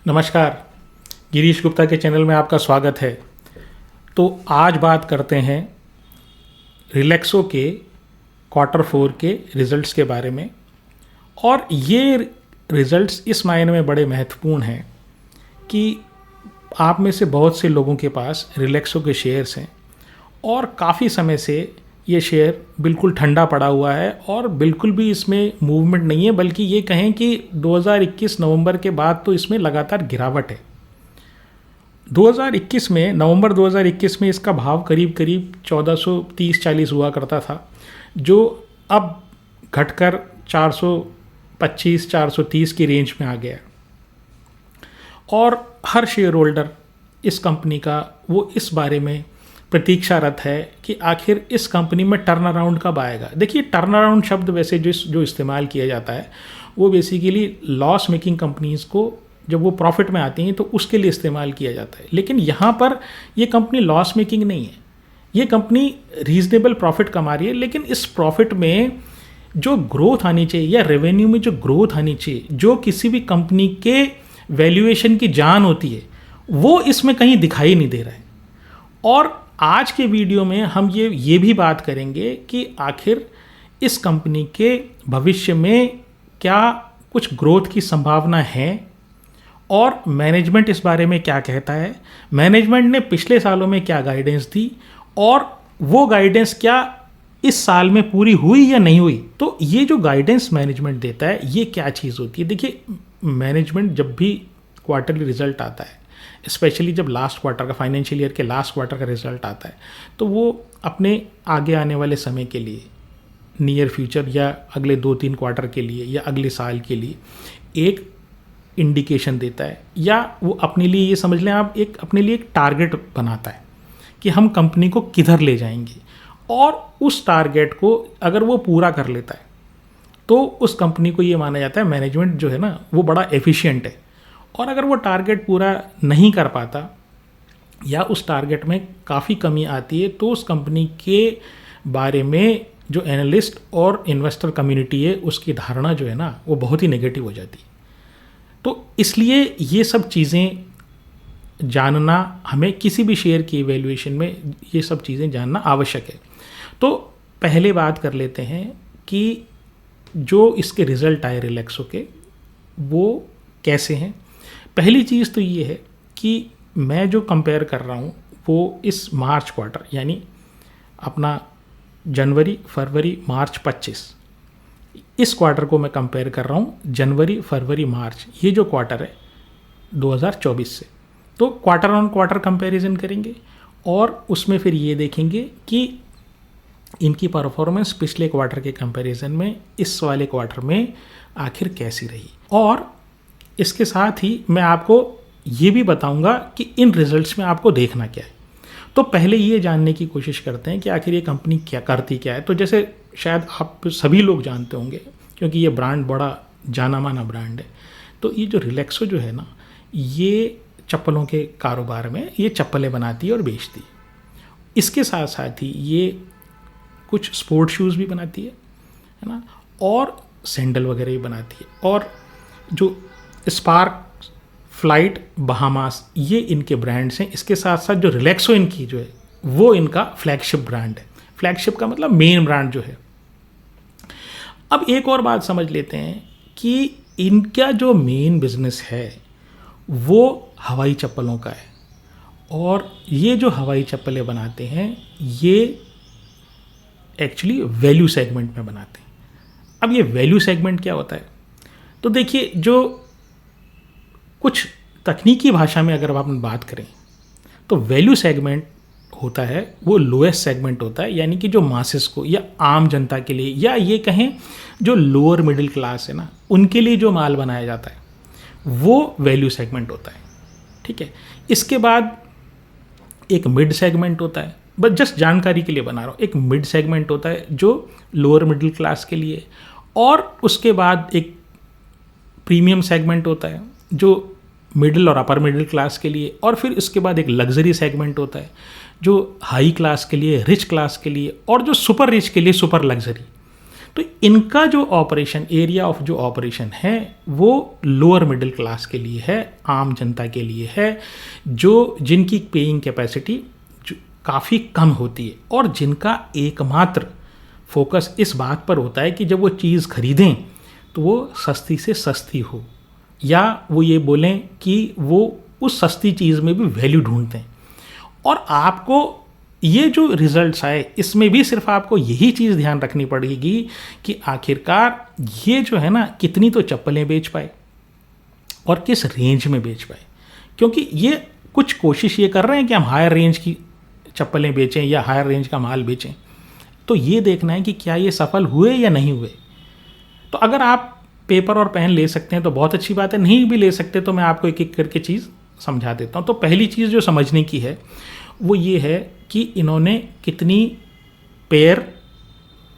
नमस्कार, गिरीश गुप्ता के चैनल में आपका स्वागत है। तो आज बात करते हैं रिलैक्सो के Q4 के रिज़ल्ट्स के बारे में। और ये रिज़ल्ट्स इस मायने में बड़े महत्वपूर्ण हैं कि आप में से बहुत से लोगों के पास रिलैक्सो के शेयर्स हैं और काफ़ी समय से ये शेयर बिल्कुल ठंडा पड़ा हुआ है और बिल्कुल भी इसमें मूवमेंट नहीं है, बल्कि ये कहें कि 2021 नवंबर के बाद तो इसमें लगातार गिरावट है। 2021 में नवंबर 2021 में इसका भाव करीब 1430-40 हुआ करता था, जो अब घटकर 425-430 की रेंज में आ गया। और हर शेयर होल्डर इस कंपनी का वो इस बारे में प्रतीक्षारत है कि आखिर इस कंपनी में टर्न अराउंड कब आएगा। देखिए, टर्न अराउंड शब्द वैसे जो इस्तेमाल किया जाता है वो बेसिकली लॉस मेकिंग कंपनीज़ को जब वो प्रॉफिट में आती हैं तो उसके लिए इस्तेमाल किया जाता है। लेकिन यहाँ पर ये कंपनी लॉस मेकिंग नहीं है, ये कंपनी रीजनेबल प्रॉफिट कमा रही है। लेकिन इस प्रॉफिट में जो ग्रोथ आनी चाहिए या रेवेन्यू में जो ग्रोथ आनी चाहिए, जो किसी भी कंपनी के वैल्यूएशन की जान होती है, वो इसमें कहीं दिखाई नहीं दे रहा है। और आज के वीडियो में हम ये भी बात करेंगे कि आखिर इस कंपनी के भविष्य में क्या कुछ ग्रोथ की संभावना है और मैनेजमेंट इस बारे में क्या कहता है, मैनेजमेंट ने पिछले सालों में क्या गाइडेंस दी और वो गाइडेंस क्या इस साल में पूरी हुई या नहीं हुई। तो ये जो गाइडेंस मैनेजमेंट देता है ये क्या चीज़ होती है। देखिए, मैनेजमेंट जब भी क्वार्टरली रिजल्ट आता है, स्पेशली जब लास्ट क्वार्टर का, फाइनेंशियल ईयर के लास्ट क्वार्टर का रिजल्ट आता है, तो वो अपने आगे आने वाले समय के लिए, नियर फ्यूचर या अगले 2-3 क्वार्टर के लिए या अगले साल के लिए एक इंडिकेशन देता है, या वो अपने लिए ये समझ लें आप, अपने लिए एक टारगेट बनाता है कि हम कंपनी को किधर ले जाएंगे। और उस टारगेट को अगर वो पूरा कर लेता है तो उस कंपनी को ये माना जाता है, मैनेजमेंट जो है ना वो बड़ा एफिशिएंट है। और अगर वो टारगेट पूरा नहीं कर पाता या उस टारगेट में काफ़ी कमी आती है तो उस कंपनी के बारे में जो एनालिस्ट और इन्वेस्टर कम्युनिटी है उसकी धारणा जो है ना वो बहुत ही नेगेटिव हो जाती है। तो इसलिए ये सब चीज़ें जानना, हमें किसी भी शेयर की वैल्यूएशन में ये सब चीज़ें जानना आवश्यक है। तो पहले बात कर लेते हैं कि जो इसके रिज़ल्ट आए रिलैक्सो के वो कैसे हैं। पहली चीज़ तो ये है कि मैं जो कंपेयर कर रहा हूँ वो इस मार्च क्वार्टर, यानी अपना जनवरी फरवरी मार्च 25, इस क्वार्टर को मैं कंपेयर कर रहा हूँ जनवरी फरवरी मार्च, ये जो क्वार्टर है 2024 से। तो क्वार्टर ऑन क्वार्टर कंपैरिजन करेंगे और उसमें फिर ये देखेंगे कि इनकी परफॉर्मेंस पिछले क्वार्टर के कंपैरिजन में इस वाले क्वार्टर में आखिर कैसी रही। और इसके साथ ही मैं आपको ये भी बताऊंगा कि इन रिजल्ट्स में आपको देखना क्या है। तो पहले ये जानने की कोशिश करते हैं कि आखिर ये कंपनी क्या करती क्या है। तो जैसे शायद आप सभी लोग जानते होंगे, क्योंकि ये ब्रांड बड़ा जाना माना ब्रांड है। तो ये जो रिलैक्सो जो है ना, ये चप्पलों के कारोबार में ये चप्पलें बनाती है और बेचती है। इसके साथ साथ ही ये कुछ स्पोर्ट शूज़ भी बनाती है ना, और सैंडल वगैरह भी बनाती है। और जो स्पार्क, फ्लाइट, बहामास, ये इनके ब्रांड्स हैं। इसके साथ साथ जो रिलैक्सो इनकी जो है वो इनका फ्लैगशिप ब्रांड है। फ्लैगशिप का मतलब मेन ब्रांड जो है। अब एक और बात समझ लेते हैं कि इनका जो मेन बिजनेस है वो हवाई चप्पलों का है। और ये जो हवाई चप्पलें बनाते हैं ये एक्चुअली वैल्यू सेगमेंट में बनाते हैं। अब ये वैल्यू सेगमेंट क्या होता है, तो देखिए, जो कुछ तकनीकी भाषा में अगर हम बात करें तो वैल्यू सेगमेंट होता है वो लोएस्ट सेगमेंट होता है, यानी कि जो मासेस को या आम जनता के लिए, या ये कहें जो लोअर मिडिल क्लास है ना, उनके लिए जो माल बनाया जाता है वो वैल्यू सेगमेंट होता है। ठीक है। इसके बाद एक मिड सेगमेंट होता है, बस जस्ट जानकारी के लिए बना रहा हूँ। एक मिड सेगमेंट होता है जो लोअर मिडिल क्लास के लिए, और उसके बाद एक प्रीमियम सेगमेंट होता है जो मिडिल और अपर मिडिल क्लास के लिए, और फिर इसके बाद एक लग्जरी सेगमेंट होता है जो हाई क्लास के लिए, रिच क्लास के लिए, और जो सुपर रिच के लिए सुपर लग्जरी। तो इनका जो ऑपरेशन, एरिया ऑफ जो ऑपरेशन है वो लोअर मिडिल क्लास के लिए है, आम जनता के लिए है, जो जिनकी पेइंग कैपेसिटी काफ़ी कम होती है और जिनका एकमात्र फोकस इस बात पर होता है कि जब वो चीज़ खरीदें तो वो सस्ती से सस्ती हो, या वो ये बोलें कि वो उस सस्ती चीज़ में भी वैल्यू ढूंढते हैं। और आपको ये जो रिजल्ट्स आए इसमें भी सिर्फ आपको यही चीज़ ध्यान रखनी पड़ेगी कि आखिरकार ये जो है ना कितनी तो चप्पलें बेच पाए और किस रेंज में बेच पाए, क्योंकि ये कुछ कोशिश ये कर रहे हैं कि हम हायर रेंज की चप्पलें बेचें या हायर रेंज का माल बेचें, तो ये देखना है कि क्या ये सफल हुए या नहीं हुए। तो अगर आप पेपर और पेन ले सकते हैं तो बहुत अच्छी बात है, नहीं भी ले सकते तो मैं आपको एक एक करके चीज़ समझा देता हूँ। तो पहली चीज़ जो समझने की है वो ये है कि इन्होंने कितनी पेयर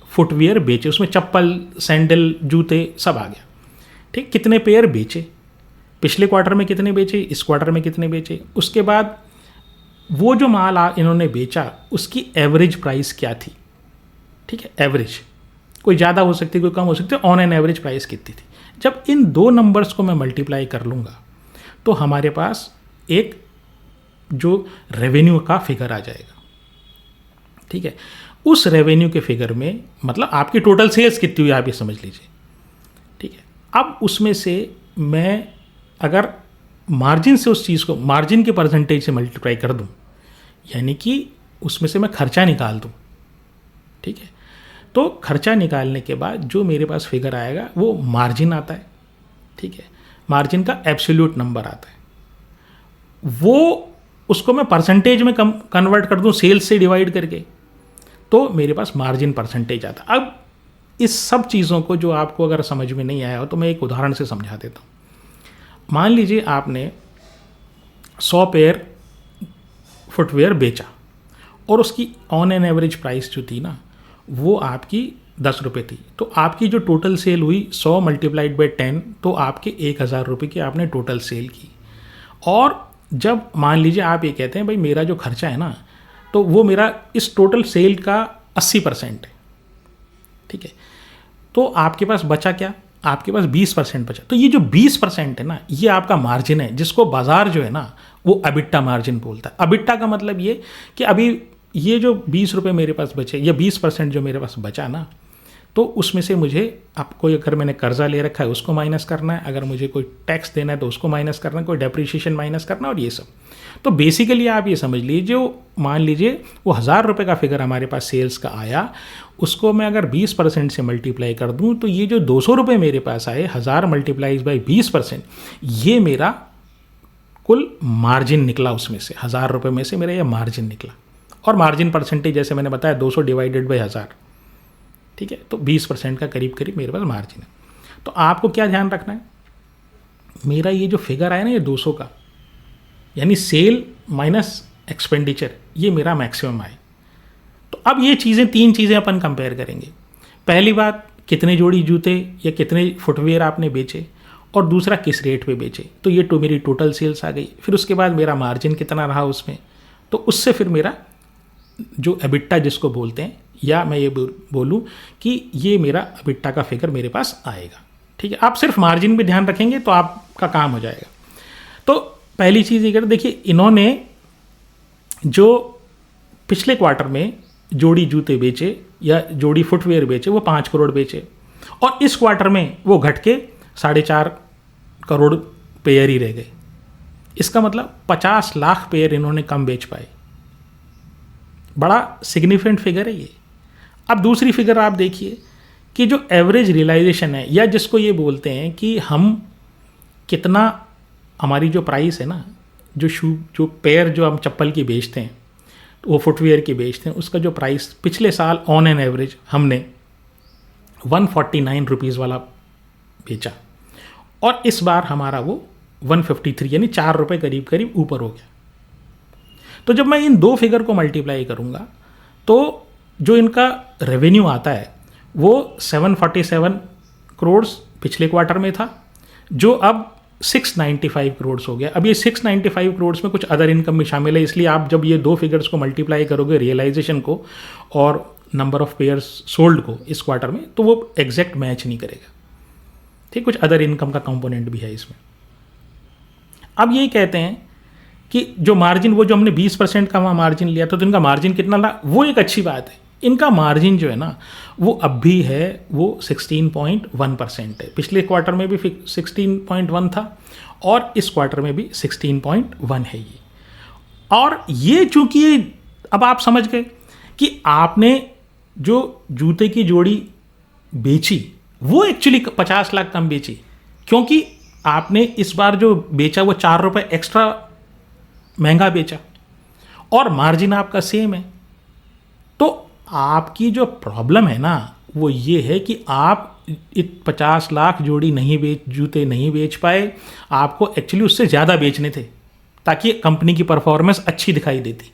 फुटवियर बेचे, उसमें चप्पल, सैंडल, जूते सब आ गया, ठीक। कितने पेयर बेचे, पिछले क्वार्टर में कितने बेचे, इस क्वार्टर में कितने बेचे, उसके बाद वो जो माल इन्होंने बेचा उसकी एवरेज प्राइस क्या थी, ठीक है। एवरेज कोई ज़्यादा हो सकती है, कोई कम हो सकती है, ऑन एन एवरेज प्राइस कितनी थी। जब इन दो नंबर्स को मैं मल्टीप्लाई कर लूँगा तो हमारे पास एक जो रेवेन्यू का फिगर आ जाएगा, ठीक है। उस रेवेन्यू के फिगर में मतलब आपकी टोटल सेल्स कितनी हुई आप ये समझ लीजिए, ठीक है। अब उसमें से मैं अगर मार्जिन से उस चीज़ को मार्जिन के परसेंटेज से मल्टीप्लाई कर दूं, यानी कि उसमें से मैं खर्चा निकाल दूं, ठीक है। तो खर्चा निकालने के बाद जो मेरे पास फिगर आएगा वो मार्जिन आता है, ठीक है। मार्जिन का एब्सोल्यूट नंबर आता है, वो उसको मैं परसेंटेज में कन्वर्ट कर दूं सेल्स से डिवाइड करके, तो मेरे पास मार्जिन परसेंटेज आता है। अब इस सब चीज़ों को जो आपको अगर समझ में नहीं आया हो तो मैं एक उदाहरण से समझा देता हूँ। मान लीजिए आपने 100 पेयर फुटवेयर बेचा और उसकी ऑन एन एवरेज प्राइस जो थी ना वो आपकी 10 रुपये थी, तो आपकी जो टोटल सेल हुई 100 मल्टीप्लाइड बाई 10, तो आपके 1000 रुपये की आपने टोटल सेल की। और जब मान लीजिए आप ये कहते हैं भाई मेरा जो खर्चा है ना तो वो मेरा इस टोटल सेल का 80% है, ठीक है। तो आपके पास बचा क्या, आपके पास 20% बचा। तो ये जो 20% है ना ये आपका मार्जिन है, जिसको बाजार जो है ना वो अबिट्टा मार्जिन बोलता है। अबिट्टा का मतलब ये कि अभी ये जो 20 रुपये मेरे पास बचे या 20% जो मेरे पास बचा ना, तो उसमें से मुझे अब कोई अगर मैंने कर्जा ले रखा है उसको माइनस करना है, अगर मुझे कोई टैक्स देना है तो उसको माइनस करना है, कोई डेप्रिसिएशन माइनस करना है और ये सब। तो बेसिकली आप ये समझ लीजिए जो मान लीजिए वो 1000 रुपये का फिगर हमारे पास सेल्स का आया, उसको मैं अगर 20% से मल्टीप्लाई कर दूं तो ये जो 200 रुपये मेरे पास आए 1000 मल्टीप्लाइज बाई 20%, ये मेरा कुल मार्जिन निकला। उसमें से 1000 रुपये में से मेरा ये मार्जिन निकला, और मार्जिन परसेंटेज जैसे मैंने बताया 200 डिवाइडेड बाई 1000, ठीक है। तो 20% का करीब करीब मेरे पास मार्जिन है। तो आपको क्या ध्यान रखना है, मेरा ये जो फिगर आया ना ये 200 का, यानी सेल माइनस एक्सपेंडिचर, ये मेरा मैक्सिमम आए। तो अब ये चीज़ें 3 चीज़ें अपन कंपेयर करेंगे। पहली बात कितने जोड़ी जूते या कितने फुटवेयर आपने बेचे, और दूसरा किस रेट पे बेचे, तो ये तो मेरी टोटल सेल्स आ गई। फिर उसके बाद मेरा मार्जिन कितना रहा उसमें, तो उससे फिर मेरा जो एबिट्टा जिसको बोलते हैं, या मैं ये बोलूँ कि ये मेरा एबिट्टा का फिगर मेरे पास आएगा, ठीक है। आप सिर्फ मार्जिन पे ध्यान रखेंगे तो आपका काम हो जाएगा। तो पहली चीज़ ये कर, देखिए इन्होंने जो पिछले क्वार्टर में जोड़ी जूते बेचे या जोड़ी फुटवेयर बेचे वो 5 करोड़ बेचे, और इस क्वार्टर में वो घट के 4.5 करोड़ पेयर ही रह गए। इसका मतलब 50 लाख पेयर इन्होंने कम बेच पाए। बड़ा सिग्निफिकेंट फिगर है ये। अब दूसरी फिगर आप देखिए कि जो एवरेज रियलाइजेशन है, या जिसको ये बोलते हैं कि हम कितना, हमारी जो प्राइस है ना, जो पेयर जो हम चप्पल की बेचते हैं, तो वो फुटवेयर की बेचते हैं, उसका जो प्राइस पिछले साल ऑन एन एवरेज हमने 149 रुपीज़ वाला बेचा, और इस बार हमारा वो 153 यानी 4 रुपये करीब करीब ऊपर हो गया। तो जब मैं इन दो फिगर को मल्टीप्लाई करूँगा तो जो इनका रेवेन्यू आता है वो 747 करोड़ पिछले क्वार्टर में था, जो अब 695 करोड़ हो गया। अब ये 695 करोड़ में कुछ अदर इनकम भी शामिल है, इसलिए आप जब ये दो फिगर्स को मल्टीप्लाई करोगे रियलाइजेशन को और नंबर ऑफ पेयर्स सोल्ड को इस क्वार्टर में, तो वो एग्जैक्ट मैच नहीं करेगा। ठीक, कुछ अदर इनकम का कंपोनेंट भी है इसमें। अब यही कहते हैं कि जो मार्जिन, वो जो हमने 20% का वहाँ मार्जिन लिया था, तो इनका मार्जिन कितना था, वो एक अच्छी बात है। इनका मार्जिन जो है ना, वो अब भी है, वो 16.1% है। पिछले क्वार्टर में भी 16.1 था और इस क्वार्टर में भी 16.1 है ये। और ये चूंकि अब आप समझ गए कि आपने जो जूते की जोड़ी बेची वो एक्चुअली 50 लाख कम बेची, क्योंकि आपने इस बार जो बेचा वो 4 रुपये एक्स्ट्रा महंगा बेचा और मार्जिन आपका सेम है। तो आपकी जो प्रॉब्लम है ना, वो ये है कि आप 50 लाख जोड़ी जूते नहीं बेच पाए। आपको एक्चुअली उससे ज़्यादा बेचने थे ताकि कंपनी की परफॉर्मेंस अच्छी दिखाई देती।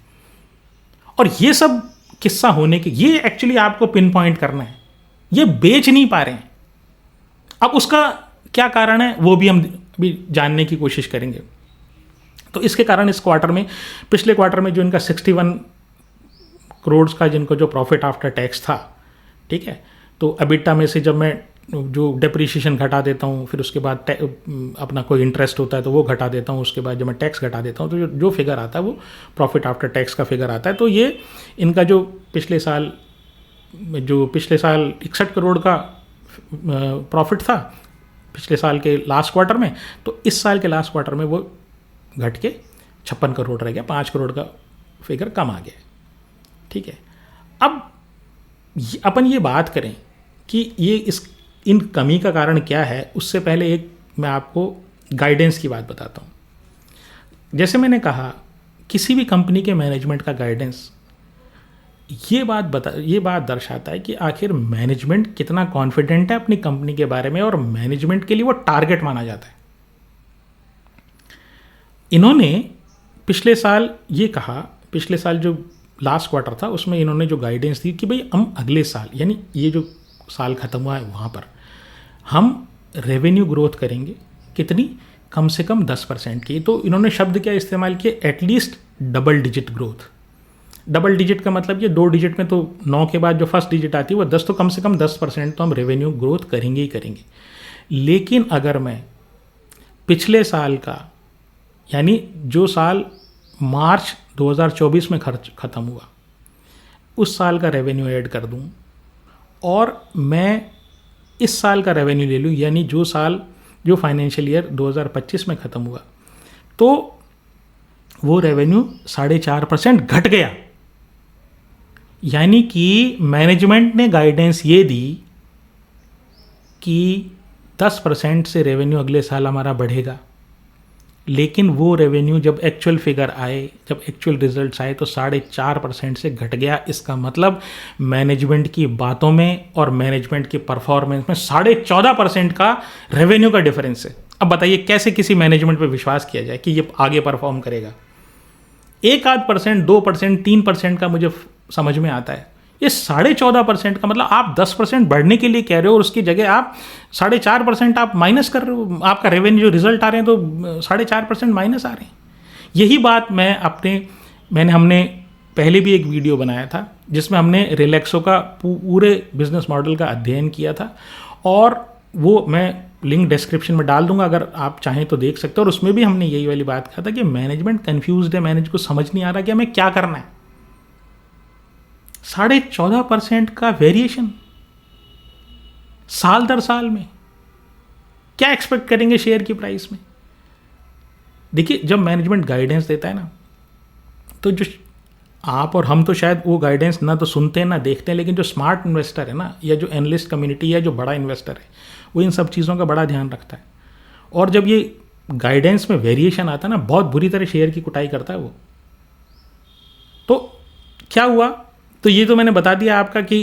और ये सब किस्सा होने के, ये एक्चुअली आपको पिन पॉइंट करना है, ये बेच नहीं पा रहे हैं। अब उसका क्या कारण है वो भी हम भी जानने की कोशिश करेंगे। तो इसके कारण इस क्वार्टर में, पिछले क्वार्टर में जो इनका 61 करोड़ का जिनको जो प्रॉफिट आफ्टर टैक्स था, ठीक है, तो एबिटा में से जब मैं जो डेप्रिसिएशन घटा देता हूँ, फिर उसके बाद अपना कोई इंटरेस्ट होता है तो वो घटा देता हूँ, उसके बाद जब मैं टैक्स घटा देता हूँ तो जो फिगर आता है वो प्रॉफिट आफ्टर टैक्स का फिगर आता है। तो ये इनका जो पिछले साल 61 करोड़ का प्रॉफिट था पिछले साल के लास्ट क्वार्टर में, तो इस साल के लास्ट क्वार्टर में वो घट के 56 करोड़ रह गया, 5 करोड़ का फिगर कम आ गया। ठीक है, अब अपन ये बात करें कि ये इन कमी का कारण क्या है, उससे पहले एक मैं आपको गाइडेंस की बात बताता हूँ। जैसे मैंने कहा, किसी भी कंपनी के मैनेजमेंट का गाइडेंस ये बात दर्शाता है कि आखिर मैनेजमेंट कितना कॉन्फिडेंट है अपनी कंपनी के बारे में, और मैनेजमेंट के लिए वो टारगेट माना जाता है। इन्होंने पिछले साल ये कहा, पिछले साल जो लास्ट क्वार्टर था उसमें इन्होंने जो गाइडेंस दी कि भाई हम अगले साल, यानी ये जो साल ख़त्म हुआ है वहाँ पर हम रेवेन्यू ग्रोथ करेंगे, कितनी, कम से कम 10% की। तो इन्होंने शब्द क्या इस्तेमाल किए, at least double digit growth. Double digit का मतलब ये 2 डिजिट में, तो 9 के बाद जो फर्स्ट डिजिट आती है वो 10, तो कम से कम 10% तो हम रेवेन्यू ग्रोथ करेंगे ही करेंगे। लेकिन अगर मैं पिछले साल का, यानी जो साल मार्च 2024 में ख़त्म हुआ, उस साल का रेवेन्यू ऐड कर दूं और मैं इस साल का रेवेन्यू ले लूँ, यानी जो फाइनेंशियल ईयर 2025 में ख़त्म हुआ, तो वो रेवेन्यू 4.5% घट गया। यानी कि मैनेजमेंट ने गाइडेंस ये दी कि 10% से रेवेन्यू अगले साल हमारा बढ़ेगा, लेकिन वो रेवेन्यू जब एक्चुअल फिगर आए, जब एक्चुअल रिजल्ट्स आए, तो 4.5% से घट गया। इसका मतलब मैनेजमेंट की बातों में और मैनेजमेंट की परफॉर्मेंस में 14.5% का रेवेन्यू का डिफरेंस है। अब बताइए कैसे किसी मैनेजमेंट पे विश्वास किया जाए कि ये आगे परफॉर्म करेगा। 1-8%, 2%, 3% का मुझे समझ में आता है, ये 14.5% का मतलब आप 10% बढ़ने के लिए कह रहे हो और उसकी जगह आप 4.5% आप माइनस कर रहे हो। आपका रेवेन्यू जो रिजल्ट आ रहे हैं तो 4.5% माइनस आ रहे हैं। यही बात हमने पहले भी एक वीडियो बनाया था जिसमें हमने रिलैक्सो का पूरे बिजनेस मॉडल का अध्ययन किया था, और वो मैं लिंक डिस्क्रिप्शन में डाल दूंगा, अगर आप चाहें तो देख सकते हो। और उसमें भी हमने यही वाली बात कहा था कि मैनेजमेंट कंफ्यूज्ड है, मैनेज को समझ नहीं आ रहा कि हमें क्या करना है। 14.5% का वेरिएशन साल दर साल में, क्या एक्सपेक्ट करेंगे शेयर की प्राइस में। देखिए, जब मैनेजमेंट गाइडेंस देता है ना, तो जो आप और हम तो शायद वो गाइडेंस ना तो सुनते हैं ना देखते हैं, लेकिन जो स्मार्ट इन्वेस्टर है ना, या जो एनालिस्ट कम्युनिटी है, जो बड़ा इन्वेस्टर है, वो इन सब चीज़ों का बड़ा ध्यान रखता है। और जब ये गाइडेंस में वेरिएशन आता है ना, बहुत बुरी तरह शेयर की कुटाई करता है वो। तो क्या हुआ, तो ये तो मैंने बता दिया आपका कि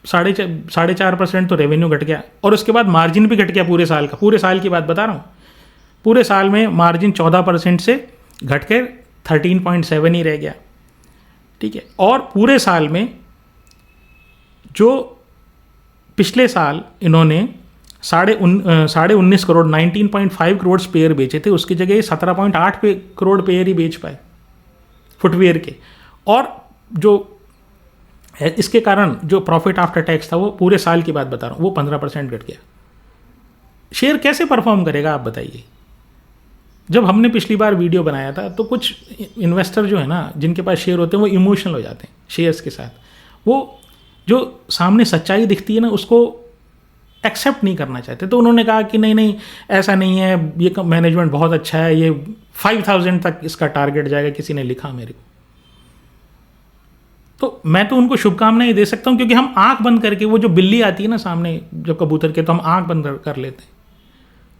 4.5% तो रेवेन्यू घट गया, और उसके बाद मार्जिन भी घट गया पूरे साल का। पूरे साल की बात बता रहा हूँ, पूरे साल में मार्जिन 14% से घट कर 13.7 ही रह गया। ठीक है, और पूरे साल में जो पिछले साल इन्होंने 19.5 करोड़ 19.5 करोड़ पेयर बेचे थे, उसकी जगह 17.8 करोड़ पेयर ही बेच पाए फुटवेयर के। और जो इसके कारण जो प्रॉफिट आफ्टर टैक्स था वो पूरे साल की बात बता रहा हूँ, वो 15% घट गया। शेयर कैसे परफॉर्म करेगा आप बताइए। जब हमने पिछली बार वीडियो बनाया था तो कुछ इन्वेस्टर जो है ना, जिनके पास शेयर होते हैं, वो इमोशनल हो जाते हैं शेयर्स के साथ। वो जो सामने सच्चाई दिखती है ना, उसको एक्सेप्ट नहीं करना चाहते। तो उन्होंने कहा कि नहीं नहीं ऐसा नहीं है, ये मैनेजमेंट बहुत अच्छा है, ये 5000 तक इसका टारगेट जाएगा, किसी ने लिखा मेरे को। तो मैं तो उनको शुभकामनाएं दे सकता हूं, क्योंकि हम आंख बंद करके, वो जो बिल्ली आती है ना सामने जो कबूतर के, तो हम आंख बंद कर लेते हैं।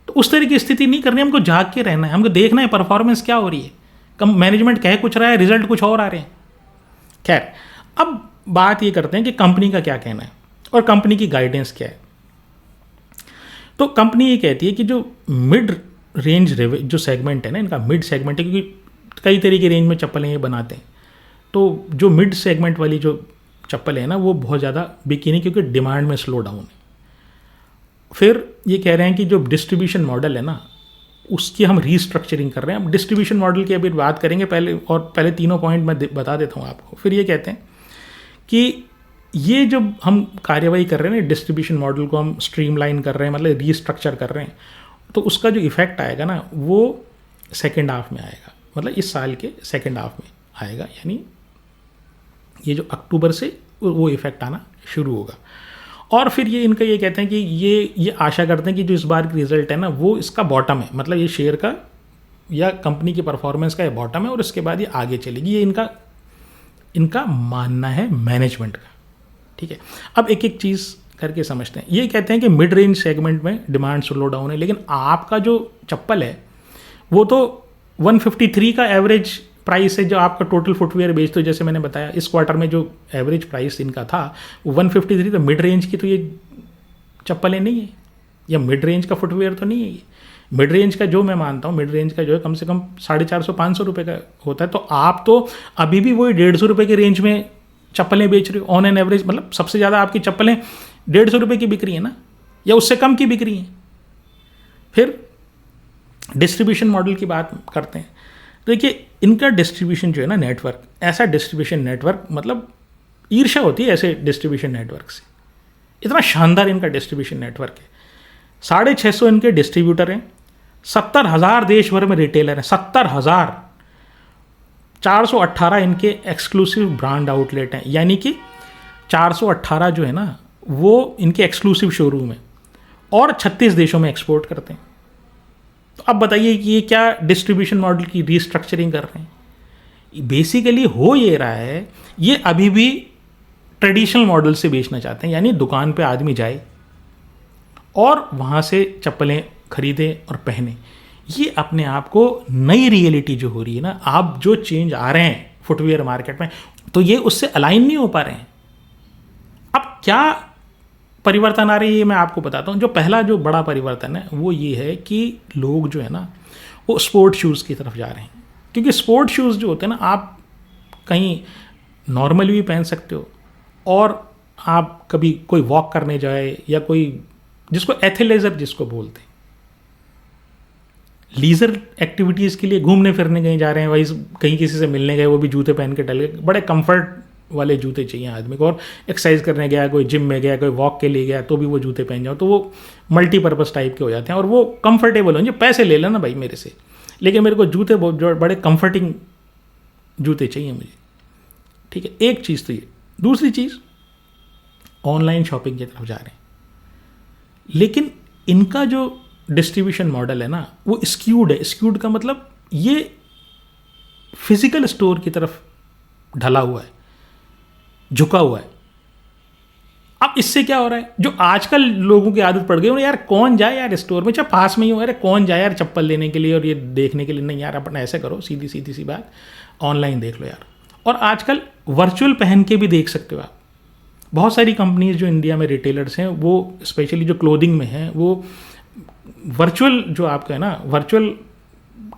तो उस तरह की स्थिति नहीं करनी, हमको जाग के रहना है, हमको देखना है परफॉर्मेंस क्या हो रही है। कम मैनेजमेंट कह कुछ रहा है, रिजल्ट कुछ और आ रहे हैं। खैर, अब बात ये करते हैं कि कंपनी का क्या कहना है और कंपनी की गाइडेंस क्या है। तो कंपनी ये कहती है कि जो मिड रेंज जो सेगमेंट है ना, इनका मिड सेगमेंट है, क्योंकि कई तरह की रेंज में चप्पलें ये बनाते हैं। तो जो मिड सेगमेंट वाली जो चप्पल है ना, वो बहुत ज़्यादा बिकी नहीं, क्योंकि डिमांड में स्लो डाउन है। फिर ये कह रहे हैं कि जो डिस्ट्रीब्यूशन मॉडल है ना, उसकी हम रीस्ट्रक्चरिंग कर रहे हैं। अब डिस्ट्रीब्यूशन मॉडल की अभी बात करेंगे पहले तीनों पॉइंट मैं बता देता हूँ आपको। फिर ये कहते हैं कि ये जब हम कार्यवाही कर रहे हैं ना, डिस्ट्रीब्यूशन मॉडल को हम स्ट्रीमलाइन कर रहे हैं, मतलब रीस्ट्रक्चर कर रहे हैं, तो उसका जो इफेक्ट आएगा ना, वो सेकेंड हाफ में आएगा, मतलब इस साल के सेकेंड हाफ में आएगा। यानी ये जो अक्टूबर से वो इफेक्ट आना शुरू होगा। और फिर ये इनका ये कहते हैं कि ये आशा करते हैं कि जो इस बार की रिजल्ट है ना, वो इसका बॉटम है, मतलब ये शेयर का या कंपनी की परफॉर्मेंस का ये बॉटम है, और इसके बाद ये आगे चलेगी। ये इनका मानना है मैनेजमेंट का। ठीक है, अब एक एक चीज़ करके समझते हैं। ये कहते हैं कि मिड रेंज सेगमेंट में डिमांड स्लो डाउन है, लेकिन आपका जो चप्पल है वो तो 153 का एवरेज प्राइस है जो आपका टोटल फुटवेयर बेचते हो। जैसे मैंने बताया, इस क्वार्टर में जो एवरेज प्राइस इनका था वो 153, तो मिड रेंज की तो ये चप्पलें नहीं है, या मिड रेंज का फुटवेयर तो नहीं है ये। मिड रेंज का जो मैं मानता हूँ, मिड रेंज का जो है कम से कम 450-500 रुपये का होता है। तो आप तो अभी भी वही 150 रुपये की रेंज में चप्पलें बेच रहे हो ऑन एन एवरेज, मतलब सबसे ज़्यादा आपकी चप्पलें 150 रुपये की बिक रही है ना, या उससे कम की बिक रही हैं। फिर डिस्ट्रीब्यूशन मॉडल की बात करते हैं। देखिए, इनका डिस्ट्रीब्यूशन जो है ना नेटवर्क, ऐसा डिस्ट्रीब्यूशन नेटवर्क, मतलब ईर्ष्या होती है ऐसे डिस्ट्रीब्यूशन नेटवर्क से। इतना शानदार इनका डिस्ट्रीब्यूशन नेटवर्क है। 650 इनके डिस्ट्रीब्यूटर हैं, 70,000 देश भर में रिटेलर हैं, 70,000। 418 इनके एक्सक्लूसिव ब्रांड आउटलेट हैं, यानी कि 418 जो है ना वो इनके एक्सक्लूसिव शोरूम है, और 36 देशों में एक्सपोर्ट करते हैं। तो अब बताइए कि ये क्या डिस्ट्रीब्यूशन मॉडल की रीस्ट्रक्चरिंग कर रहे हैं। बेसिकली हो ये रहा है, ये अभी भी ट्रेडिशनल मॉडल से बेचना चाहते हैं, यानी दुकान पे आदमी जाए और वहाँ से चप्पलें खरीदे और पहने। ये अपने आप को नई रियलिटी जो हो रही है ना, आप जो चेंज आ रहे हैं फुटवेयर मार्केट में, तो ये उससे अलाइन नहीं हो पा रहे हैं। अब क्या परिवर्तन आ रही है ये मैं आपको बताता हूँ। जो पहला जो बड़ा परिवर्तन है वो ये है कि लोग जो है ना वो स्पोर्ट शूज़ की तरफ जा रहे हैं, क्योंकि स्पोर्ट शूज़ जो होते हैं ना, आप कहीं नॉर्मली भी पहन सकते हो, और आप कभी कोई वॉक करने जाए, या कोई जिसको एथलेजर जिसको बोलते हैं, लीजर एक्टिविटीज़ के लिए घूमने फिरने कहीं जा रहे हैं, वही कहीं किसी से मिलने गए, वो भी जूते पहन के डल गए। बड़े कंफर्ट वाले जूते चाहिए आदमी को। और एक्सरसाइज करने गया, कोई जिम में गया, कोई वॉक के लिए गया, तो भी वो जूते पहन जाओ, तो वो मल्टीपर्पज़ टाइप के हो जाते हैं, और वो कंफर्टेबल होंगे। पैसे ले लेना भाई मेरे से, लेकिन मेरे को जूते बहुत बड़े कंफर्टिंग जूते चाहिए मुझे। ठीक है, एक चीज़ तो ये। दूसरी चीज़, ऑनलाइन शॉपिंग की तरफ जा रहे हैं, लेकिन इनका जो डिस्ट्रीब्यूशन मॉडल है ना वो स्क्यूड है। स्क्यूड का मतलब ये फिजिकल स्टोर की तरफ ढला हुआ है, झुका हुआ है। अब इससे क्या हो रहा है, जो आजकल लोगों की आदत पड़ गई, यार कौन जाए यार स्टोर में, चाहे पास में ही हो, अरे कौन जाए यार चप्पल लेने के लिए और ये देखने के लिए। नहीं यार, अपना ऐसे करो, सीधी सीधी सी बात, ऑनलाइन देख लो यार। और आजकल वर्चुअल पहन के भी देख सकते हो आप। बहुत सारी कंपनीज जो इंडिया में रिटेलर्स हैं, वो स्पेशली जो क्लोथिंग में हैं, वो वर्चुअल जो आपका है ना, वर्चुअल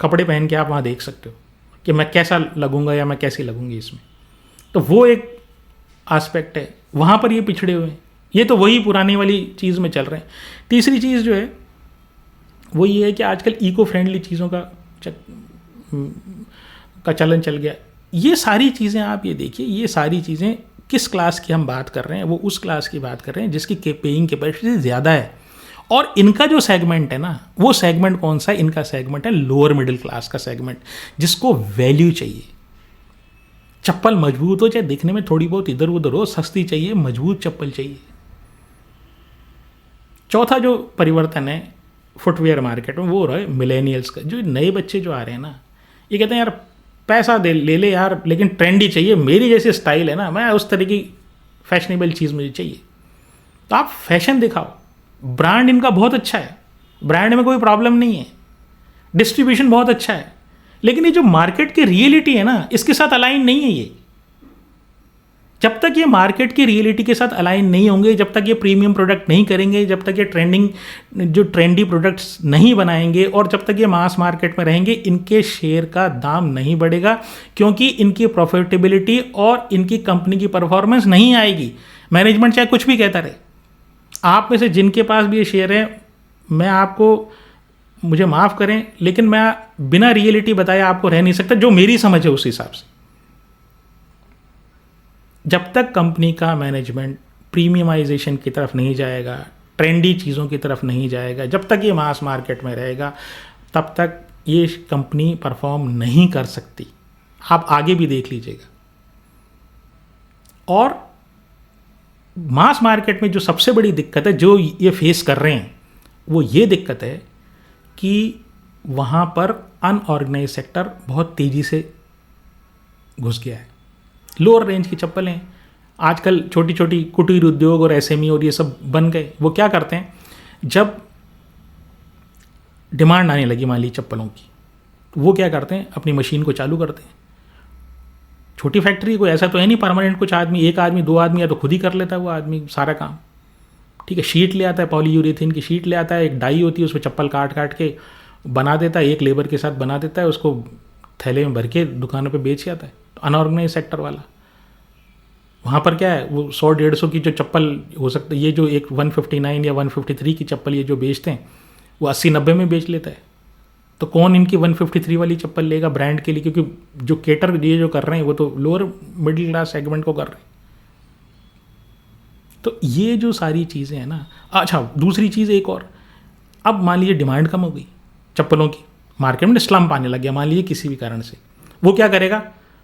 कपड़े पहन के आप वहाँ देख सकते हो कि मैं कैसा लगूंगा या मैं कैसी लगूंगी इसमें। तो वो एक एस्पेक्ट है, वहाँ पर ये पिछड़े हुए हैं। ये तो वही पुरानी वाली चीज़ में चल रहे हैं। तीसरी चीज़ जो है वो ये है कि आजकल इको फ्रेंडली चीज़ों का चलन चल गया। ये सारी चीज़ें आप ये देखिए, ये सारी चीज़ें किस क्लास की हम बात कर रहे हैं, वो उस क्लास की बात कर रहे हैं जिसकी पेइंग कैपेसिटी ज़्यादा है। और इनका जो सेगमेंट है ना, वो सेगमेंट कौन सा है? इनका सेगमेंट है लोअर मिडिल क्लास का सेगमेंट, जिसको वैल्यू चाहिए। चप्पल मजबूत हो, चाहे दिखने में थोड़ी बहुत इधर उधर हो, सस्ती चाहिए, मजबूत चप्पल चाहिए। चौथा जो परिवर्तन है फुटवेयर मार्केट में, वो हो रहा है मिलेनियल्स का। जो नए बच्चे जो आ रहे हैं ना, ये कहते हैं यार पैसा दे ले यार, लेकिन ट्रेंडी चाहिए, मेरी जैसी स्टाइल है ना, मैं उस तरह की फैशनेबल चीज़ मुझे चाहिए। तो आप फैशन दिखाओ, ब्रांड इनका बहुत अच्छा है, ब्रांड में कोई प्रॉब्लम नहीं है, डिस्ट्रीब्यूशन बहुत अच्छा है, लेकिन ये जो मार्केट की रियलिटी है ना, इसके साथ अलाइन नहीं है ये। जब तक ये मार्केट की रियलिटी के साथ अलाइन नहीं होंगे, जब तक ये प्रीमियम प्रोडक्ट नहीं करेंगे, जब तक ये ट्रेंडी प्रोडक्ट्स नहीं बनाएंगे, और जब तक ये मास मार्केट में रहेंगे, इनके शेयर का दाम नहीं बढ़ेगा, क्योंकि इनकी प्रॉफिटेबिलिटी और इनकी कंपनी की परफॉर्मेंस नहीं आएगी। मैनेजमेंट चाहे कुछ भी कहता रहे, आप में से जिनके पास भी ये शेयर है, मैं आपको, मुझे माफ़ करें, लेकिन मैं बिना रियलिटी बताए आपको रह नहीं सकता, जो मेरी समझ है उस हिसाब से। जब तक कंपनी का मैनेजमेंट प्रीमियमाइजेशन की तरफ नहीं जाएगा, ट्रेंडी चीज़ों की तरफ नहीं जाएगा, जब तक ये मास मार्केट में रहेगा, तब तक ये कंपनी परफॉर्म नहीं कर सकती। आप आगे भी देख लीजिएगा। और मास मार्केट में जो सबसे बड़ी दिक्कत है जो ये फेस कर रहे हैं, वो ये दिक्कत है कि वहाँ पर अनऑर्गेनाइज सेक्टर बहुत तेज़ी से घुस गया है। लोअर रेंज की चप्पलें आजकल छोटी छोटी कुटीर उद्योग और एसएमई और ये सब बन गए। वो क्या करते हैं, जब डिमांड आने लगी मान ली चप्पलों की, वो क्या करते हैं, अपनी मशीन को चालू करते हैं। छोटी फैक्ट्री को ऐसा तो है नहीं परमानेंट, कुछ आदमी, एक आदमी दो आदमी या तो खुद ही कर लेता है वो आदमी सारा काम, ठीक है। शीट ले आता है, पॉलीयूरेथीन की शीट ले आता है, एक डाई होती है, उसमें चप्पल काट काट के बना देता है, एक लेबर के साथ बना देता है, उसको थैले में भर के दुकानों पे बेच जाता है। तो अनऑर्गेनाइज सेक्टर वाला, वहाँ पर क्या है, वो 100-150 की जो चप्पल हो सकता है, ये जो एक 159 या 153 की चप्पल ये जो बेचते हैं, वो 80-90 में बेच लेता है। तो कौन इनकी 153 वाली चप्पल लेगा ब्रांड के लिए, क्योंकि जो केटर ये जो कर रहे हैं वो तो लोअर मिडिल क्लास सेगमेंट को कर रहे हैं। तो ये जो सारी चीज़ें हैं ना। अच्छा, दूसरी चीज़ एक और, अब मान लीजिए डिमांड कम हो गई चप्पलों की, मार्केट में स्लम्प आने लग गया मान लीजिए किसी भी कारण से, वो क्या करेगा,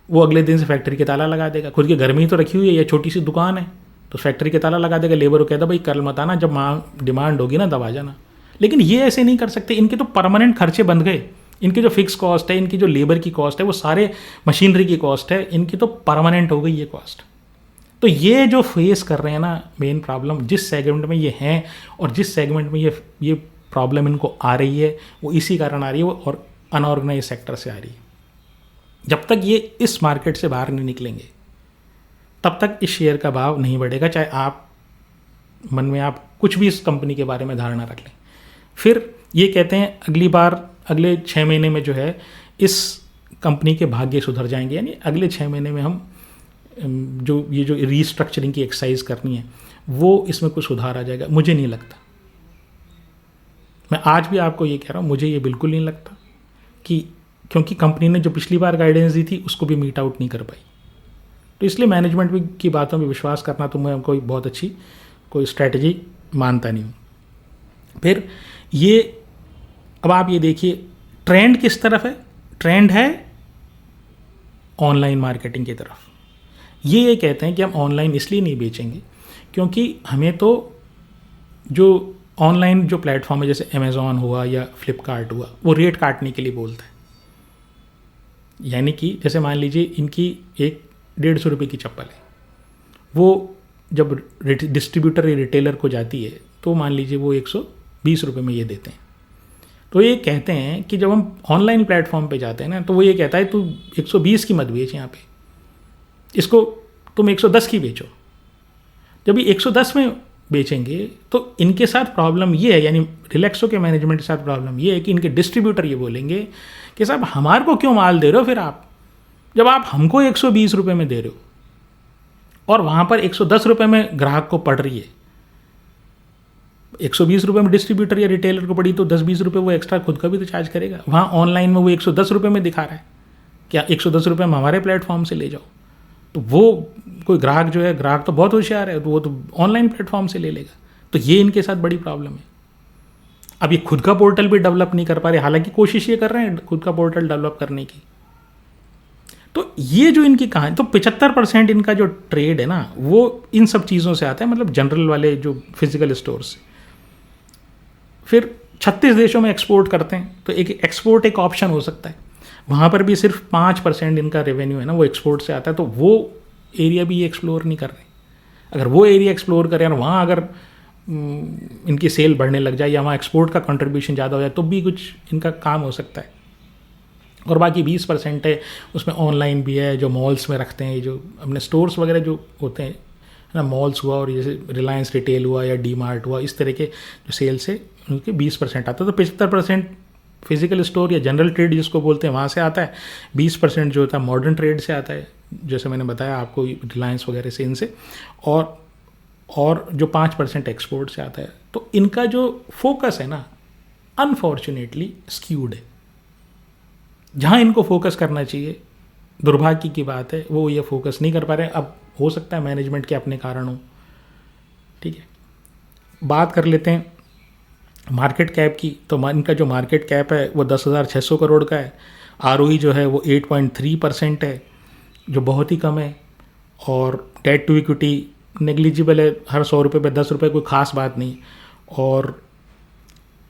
वो अगले दिन से फैक्ट्री के ताला लगा देगा। खुद के घर में ही तो रखी हुई है, या छोटी सी दुकान है, तो फैक्ट्री के ताला लगा देगा, लेबर को कहता भाई कल मत आना, जब डिमांड होगी ना तब आ जाना। लेकिन ये ऐसे नहीं कर सकते, इनके तो परमानेंट खर्चे बंध गए, इनके जो फिक्स कॉस्ट है, इनकी जो लेबर की कॉस्ट है, वो सारे मशीनरी की कॉस्ट है, इनकी तो परमानेंट हो गई ये कॉस्ट। तो ये जो फेस कर रहे हैं ना मेन प्रॉब्लम, जिस सेगमेंट में ये हैं और जिस सेगमेंट में ये प्रॉब्लम इनको आ रही है, वो इसी कारण आ रही है, वो और अनऑर्गेनाइज सेक्टर से आ रही है। जब तक ये इस मार्केट से बाहर नहीं निकलेंगे, तब तक इस शेयर का भाव नहीं बढ़ेगा, चाहे आप मन में आप कुछ भी इस कंपनी के बारे में धारणा रख लें। फिर ये कहते हैं अगली बार अगले 6 महीने में जो है इस कंपनी के भाग्य सुधर जाएंगे, यानी अगले 6 महीने में हम जो रीस्ट्रक्चरिंग की एक्सरसाइज करनी है वो इसमें कुछ सुधार आ जाएगा। मुझे नहीं लगता, मैं आज भी आपको ये कह रहा हूँ, मुझे ये बिल्कुल नहीं लगता कि, क्योंकि कंपनी ने जो पिछली बार गाइडेंस दी थी उसको भी मीट आउट नहीं कर पाई। तो इसलिए मैनेजमेंट की बातों में विश्वास करना तो मैं कोई बहुत अच्छी कोई स्ट्रैटेजी मानता नहीं हूँ। फिर ये, अब आप ये देखिए ट्रेंड किस तरफ है, ट्रेंड है ऑनलाइन मार्केटिंग की तरफ। ये कहते हैं कि हम ऑनलाइन इसलिए नहीं बेचेंगे क्योंकि हमें तो जो ऑनलाइन जो प्लेटफॉर्म है जैसे अमेज़ॉन हुआ या फ्लिपकार्ट हुआ, वो रेट काटने के लिए बोलता है। यानी कि जैसे मान लीजिए इनकी एक 150 रुपये की चप्पल है, वो जब डिस्ट्रीब्यूटर या रिटेलर को जाती है तो मान लीजिए वो 120 रुपये में ये देते हैं। तो ये कहते हैं कि जब हम ऑनलाइन प्लेटफॉर्म पे जाते हैं ना, तो वो ये कहता है तू 120 की मत बेच, यहाँ पे इसको तुम 110 की बेचो। जब ये 110 में बेचेंगे तो इनके साथ प्रॉब्लम ये है, यानी रिलैक्सो के मैनेजमेंट के साथ प्रॉब्लम ये है कि इनके डिस्ट्रीब्यूटर ये बोलेंगे कि साहब हमारे को क्यों माल दे रहे हो फिर आप, जब आप हमको 120 रुपये में दे रहे हो और वहाँ पर 110 रुपये में ग्राहक को पड़ रही है। 120 रुपये में डिस्ट्रीब्यूटर या रिटेलर को पड़ी तो 10-20 रुपये वो एक्स्ट्रा खुद का भी तो चार्ज करेगा। वहाँ ऑनलाइन में वो 110 रुपये में दिखा रहा है, क्या 110 रुपये में हमारे प्लेटफॉर्म से ले जाओ। तो वो कोई ग्राहक जो है, ग्राहक तो बहुत होशियार है, तो वो तो ऑनलाइन प्लेटफॉर्म से ले लेगा। तो ये इनके साथ बड़ी प्रॉब्लम है। अब ये खुद का पोर्टल भी डेवलप नहीं कर पा रहे, हालांकि कोशिश ये कर रहे हैं खुद का पोर्टल डेवलप करने की। तो ये जो इनकी कहानी, तो 75% इनका जो ट्रेड है ना, वो इन सब चीज़ों से आता है, मतलब जनरल वाले जो फिजिकल स्टोर से। फिर 36 देशों में एक्सपोर्ट करते हैं, तो एक एक्सपोर्ट एक ऑप्शन हो सकता है। वहाँ पर भी सिर्फ 5% इनका रेवेन्यू है ना, वो एक्सपोर्ट से आता है, तो वो एरिया भी ये एक्सप्लोर नहीं कर रहे। अगर वो एरिया एक्सप्लोर करें और वहाँ अगर इनकी सेल बढ़ने लग जाए या वहाँ एक्सपोर्ट का कंट्रीब्यूशन ज़्यादा हो जाए, तो भी कुछ इनका काम हो सकता है। और बाकी 20% है, उसमें ऑनलाइन भी है, जो मॉल्स में रखते हैं, जो अपने स्टोर्स वगैरह जो होते हैं ना, मॉल्स हुआ और जैसे रिलायंस रिटेल हुआ या डी मार्ट हुआ, इस तरह के जो सेल्स है उनके 20% आता है। तो 75% फिजिकल स्टोर या जनरल ट्रेड जिसको बोलते हैं वहाँ से आता है, 20% जो होता है मॉडर्न ट्रेड से आता है, जैसे मैंने बताया आपको रिलायंस वगैरह से, इनसे, और जो 5% एक्सपोर्ट से आता है। तो इनका जो फोकस है ना, अनफॉर्चुनेटली स्क्यूड है। जहाँ इनको फोकस करना चाहिए, दुर्भाग्य की बात है, वो ये फोकस नहीं कर पा रहे हैं। अब हो सकता है मैनेजमेंट के अपने कारण हो, ठीक है। बात कर लेते हैं मार्केट कैप की। तो इनका जो मार्केट कैप है वो 10,600 करोड़ का है। आरओई जो है वो 8.3% है, जो बहुत ही कम है। और डेट टू इक्विटी नेग्लिजिबल है, हर 100 रुपये पे 10 रुपये, कोई खास बात नहीं। और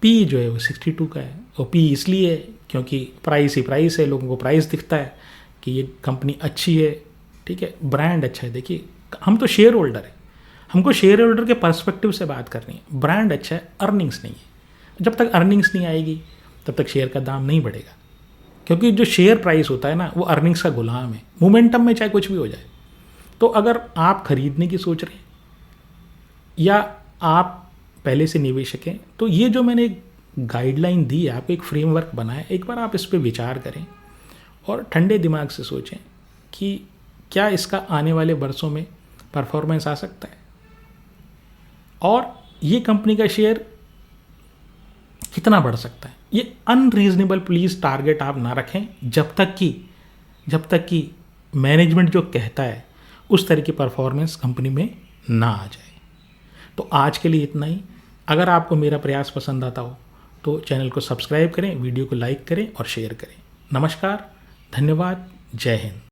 पी जो है वो 62 का है। और पी इसलिए क्योंकि प्राइस ही प्राइस है, लोगों को प्राइस दिखता है कि ये कंपनी अच्छी है, ठीक है, ब्रांड अच्छा है। देखिए, हम तो शेयर होल्डर है, हमको शेयर होल्डर के पर्सपेक्टिव से बात करनी है। ब्रांड अच्छा है, अर्निंग्स नहीं है। जब तक अर्निंग्स नहीं आएगी तब तक शेयर का दाम नहीं बढ़ेगा, क्योंकि जो शेयर प्राइस होता है ना, वो अर्निंग्स का गुलाम है। मोमेंटम में चाहे कुछ भी हो जाए। तो अगर आप खरीदने की सोच रहे हैं या आप पहले से निवेशक हैं, तो ये जो मैंने एक गाइडलाइन दी है, आपको एक फ्रेमवर्क बनाया, एक बार आप इस पर विचार करें और ठंडे दिमाग से सोचें कि क्या इसका आने वाले वर्षों में परफॉर्मेंस आ सकता है, और ये कंपनी का शेयर कितना बढ़ सकता है। ये अनरीजनेबल प्लीज़ टारगेट आप ना रखें, जब तक कि मैनेजमेंट जो कहता है उस तरह की परफॉर्मेंस कंपनी में ना आ जाए। तो आज के लिए इतना ही। अगर आपको मेरा प्रयास पसंद आता हो तो चैनल को सब्सक्राइब करें, वीडियो को लाइक करें और शेयर करें। नमस्कार, धन्यवाद, जय हिंद।